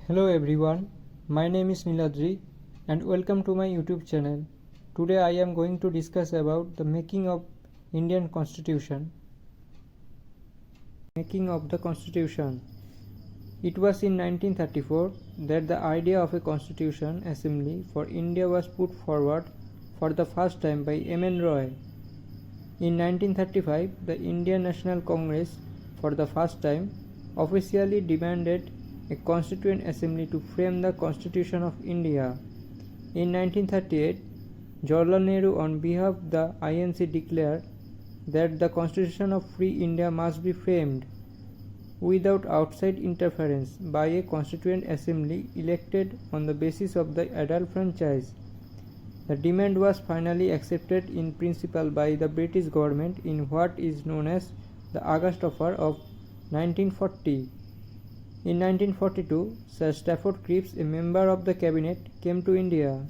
Hello everyone, my name is Niladri and welcome to my YouTube channel. Today I am going to discuss about the making of Indian Constitution. Making of the Constitution. It was in 1934 that the idea of a Constitution Assembly for India was put forward for the first time by M.N. Roy. In 1935, the Indian National Congress for the first time officially demanded a Constituent Assembly to frame the Constitution of India. In 1938, Jawaharlal Nehru on behalf of the INC declared that the Constitution of Free India must be framed without outside interference by a Constituent Assembly elected on the basis of the adult franchise. The demand was finally accepted in principle by the British government in what is known as the August Offer of 1940. In 1942, Sir Stafford Cripps, a member of the cabinet, came to India.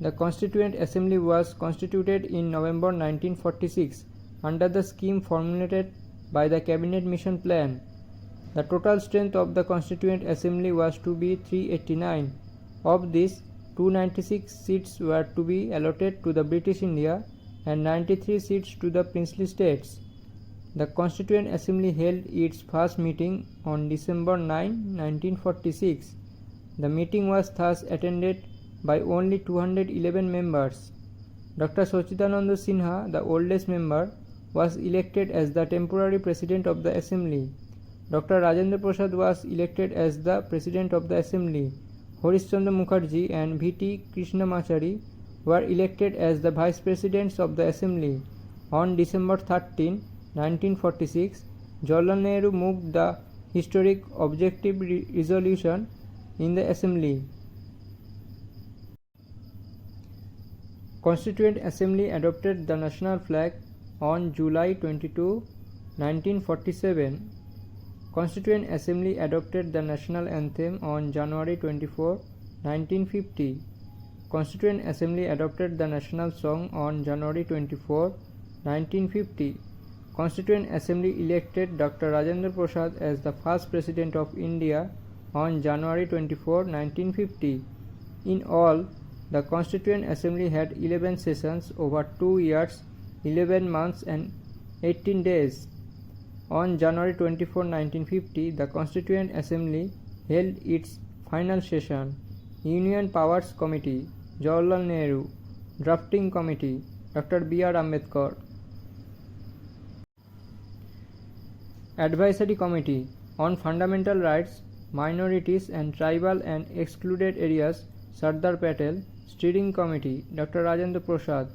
The Constituent Assembly was constituted in November 1946 under the scheme formulated by the Cabinet Mission Plan. The total strength of the Constituent Assembly was to be 389. Of this, 296 seats were to be allotted to the British India and 93 seats to the princely states. The Constituent Assembly held its first meeting on December 9, 1946. The meeting was thus attended by only 211 members. Dr. Sachidananda Sinha, the oldest member, was elected as the temporary president of the Assembly. Dr. Rajendra Prasad was elected as the president of the Assembly. Harish Chandra Mukherjee and V.T. Krishnamachari were elected as the vice presidents of the Assembly. On December 13, 1946, Jawaharlal Nehru moved the historic objective resolution in the Assembly. Constituent Assembly adopted the national flag on July 22, 1947. Constituent Assembly adopted the national anthem on January 24, 1950. Constituent Assembly adopted the national song on January 24, 1950. Constituent Assembly elected Dr. Rajendra Prasad as the first President of India on January 24, 1950. In all, the Constituent Assembly had 11 sessions over 2 years, 11 months and 18 days. On January 24, 1950, the Constituent Assembly held its final session. Union Powers Committee, Jawaharlal Nehru. Drafting Committee, Dr. B.R. Ambedkar. Advisory Committee on Fundamental Rights, Minorities and Tribal and Excluded Areas, Sardar Patel. Steering Committee, Dr. Rajendra Prasad.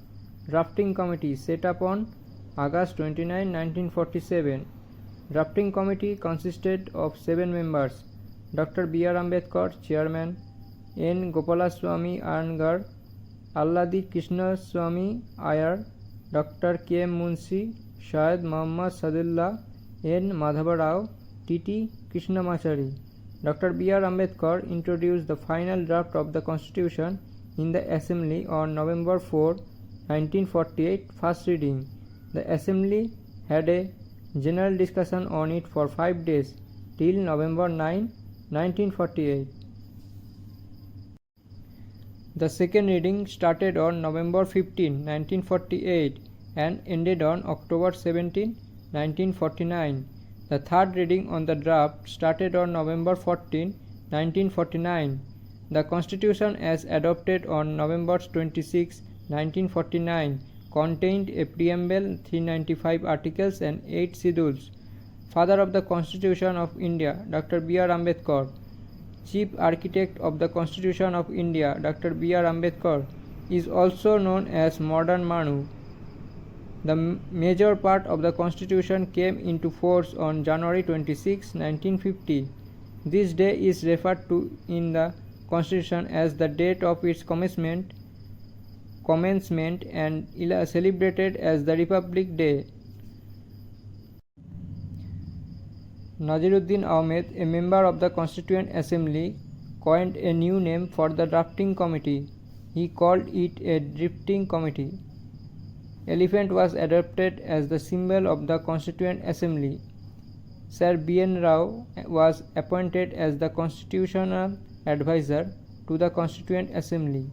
Drafting Committee set up on August 29, 1947. Drafting Committee consisted of 7 members: Dr. B.R. Ambedkar, Chairman; N. Gopalaswamy Iyengar, Alladi Krishnaswamy Iyer, Dr. K. M. Munshi, Syed Muhammad Sadullah, N. Madhava Rao, T.T. Krishnamachari. Dr. B.R. Ambedkar introduced the final draft of the Constitution in the Assembly on November 4, 1948, first reading. The Assembly had a general discussion on it for 5 days, till November 9, 1948. The second reading started on November 15, 1948 and ended on October 17, 1949. The third reading on the draft started on November 14, 1949. The Constitution as adopted on November 26, 1949 contained a preamble, 395 articles and 8 schedules. Father of the Constitution of India, Dr. B.R. Ambedkar. Chief Architect of the Constitution of India, Dr. B.R. Ambedkar, is also known as Modern Manu. The major part of the Constitution came into force on January 26, 1950. This day is referred to in the Constitution as the date of its commencement and celebrated as the Republic Day. Naziruddin Ahmed, a member of the Constituent Assembly, coined a new name for the drafting committee. He called it a drifting committee. Elephant was adopted as the symbol of the Constituent Assembly. Sir B.N. Rao was appointed as the constitutional advisor to the Constituent Assembly.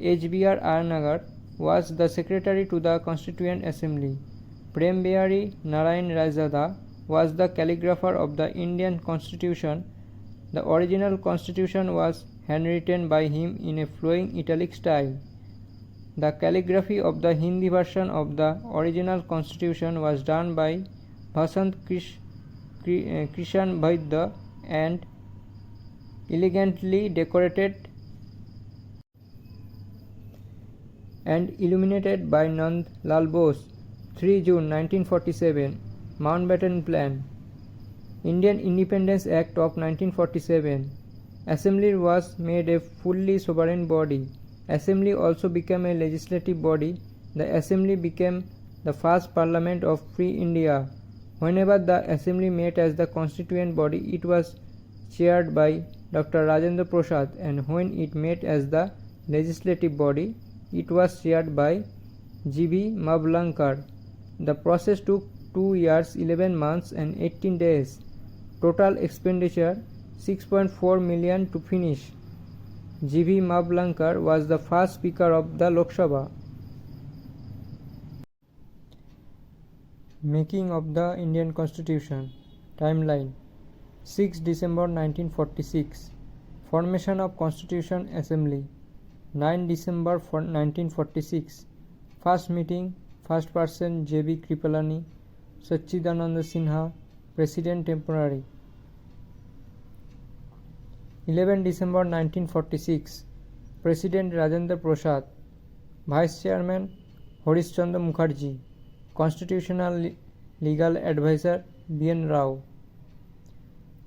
H.B.R. Ayanagar was the secretary to the Constituent Assembly. Prem Behari Narayan Raizada was the calligrapher of the Indian Constitution. The original Constitution was handwritten by him in a flowing italic style. The calligraphy of the Hindi version of the original Constitution was done by Vasant Krishan Vaidya and elegantly decorated and illuminated by Nand Lal Bose. 3 June 1947. Mountbatten Plan. Indian Independence Act of 1947. Assembly was made a fully sovereign body. Assembly also became a legislative body. The Assembly became the first parliament of free India. Whenever the Assembly met as the constituent body, it was chaired by Dr. Rajendra Prasad, and when it met as the legislative body, it was chaired by G.B. Mavlankar. The process took 2 years, 11 months and 18 days. Total expenditure 6.4 million to finish. G.B. Mavlankar was the first Speaker of the Lok Sabha. Making of the Indian Constitution. Timeline: 6 December 1946. Formation of Constitution Assembly. 9 December 1946. First meeting. First person J.B. Kripalani. Sachidananda Sinha, President temporary. 11 December 1946. President Rajendra Prasad. Vice Chairman Harish Chandra Mukherjee. Constitutional Legal Advisor B.N. Rao.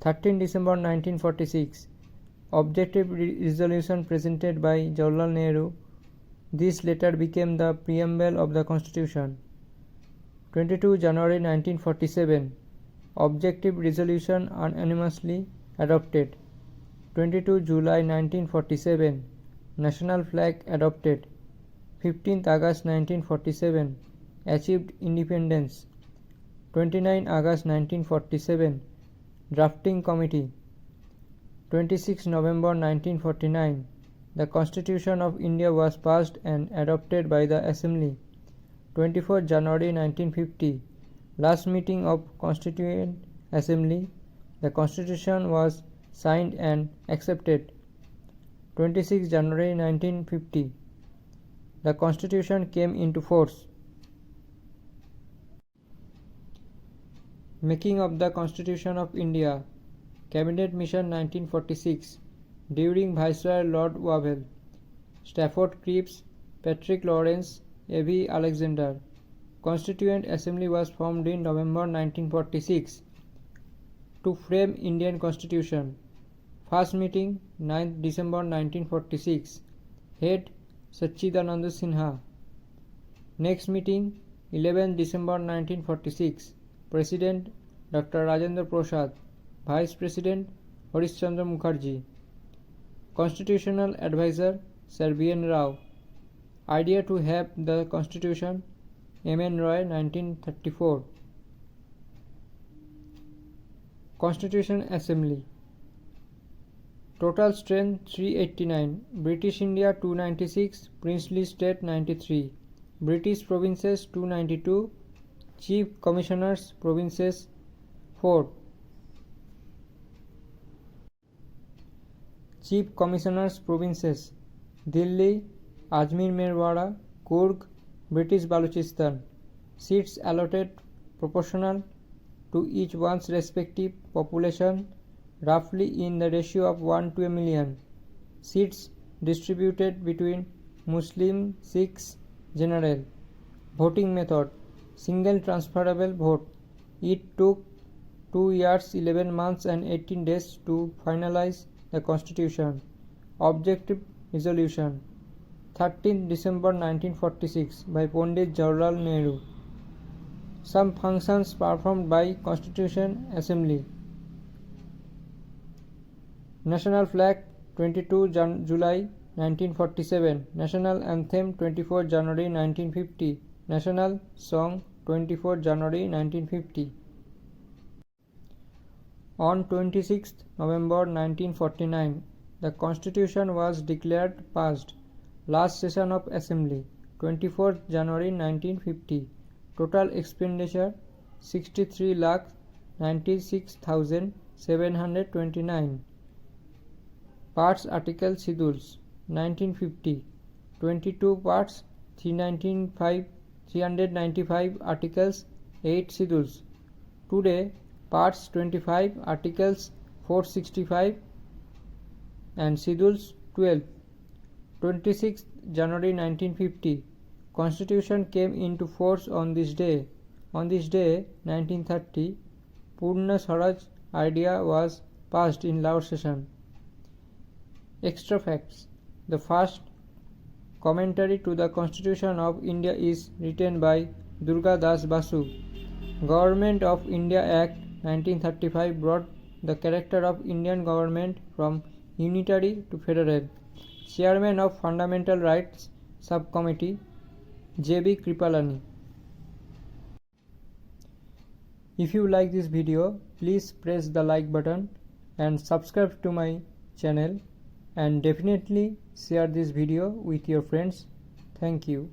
13 December 1946. Objective resolution presented by Jawaharlal Nehru. This later became the preamble of the Constitution. 22 January 1947. Objective resolution unanimously adopted. 22 July 1947. National flag adopted. 15th August 1947. Achieved independence. 29 August 1947. Drafting Committee. 26 November 1949. The Constitution of India was passed and adopted by the Assembly. 24 January 1950. Last meeting of Constituent Assembly. The Constitution was signed and accepted. 26 January 1950. The Constitution came into force. Making of the Constitution of India. Cabinet Mission 1946. During Viceroy Lord Wavell. Stafford Cripps, Patrick Lawrence, A.V. Alexander. Constituent Assembly was formed in November 1946 to frame Indian Constitution. First meeting 9th December 1946. Head Sachidananda Sinha. Next meeting 11th December 1946. President Dr. Rajendra Prasad. Vice President Harish Chandra Mukherjee. Constitutional Advisor Sir B.N. Rao. Idea to have the Constitution M.N. Roy 1934. Constitution Assembly. Total strength 389. British India 296. Princely State 93. British Provinces 292. Chief Commissioners Provinces 4. Chief Commissioners Provinces: Delhi, Ajmer Merwara, Coorg, British Balochistan. Seats allotted proportional to each one's respective population, roughly in the ratio of 1 to a million. Seats distributed between Muslim, Sikhs, general. Voting method: single transferable vote. It took 2 years, 11 months and 18 days to finalize the Constitution. Objective resolution 13th December 1946 by Pandit Jawaharlal Nehru. Some functions performed by Constitution Assembly. National Flag 22 July 1947. National Anthem 24 January 1950. National Song 24 January 1950. On 26th November 1949, the Constitution was declared passed. Last session of Assembly, 24th January 1950. Total expenditure 63,96,729. Parts Article Schedules 1950. 22 parts, 395 articles, 8 schedules. Today, parts 25, articles 465 and schedules 12. 26th January 1950. Constitution came into force on this day. On this day, 1930, Purna Swaraj idea was passed in Lahore session. Extra facts. The first commentary to the Constitution of India is written by Durga Das Basu. Government of India Act 1935 brought the character of Indian government from unitary to federal. Chairman of Fundamental Rights Subcommittee, J.B. Kripalani. If you like this video, please press the like button and subscribe to my channel, and definitely share this video with your friends. Thank you.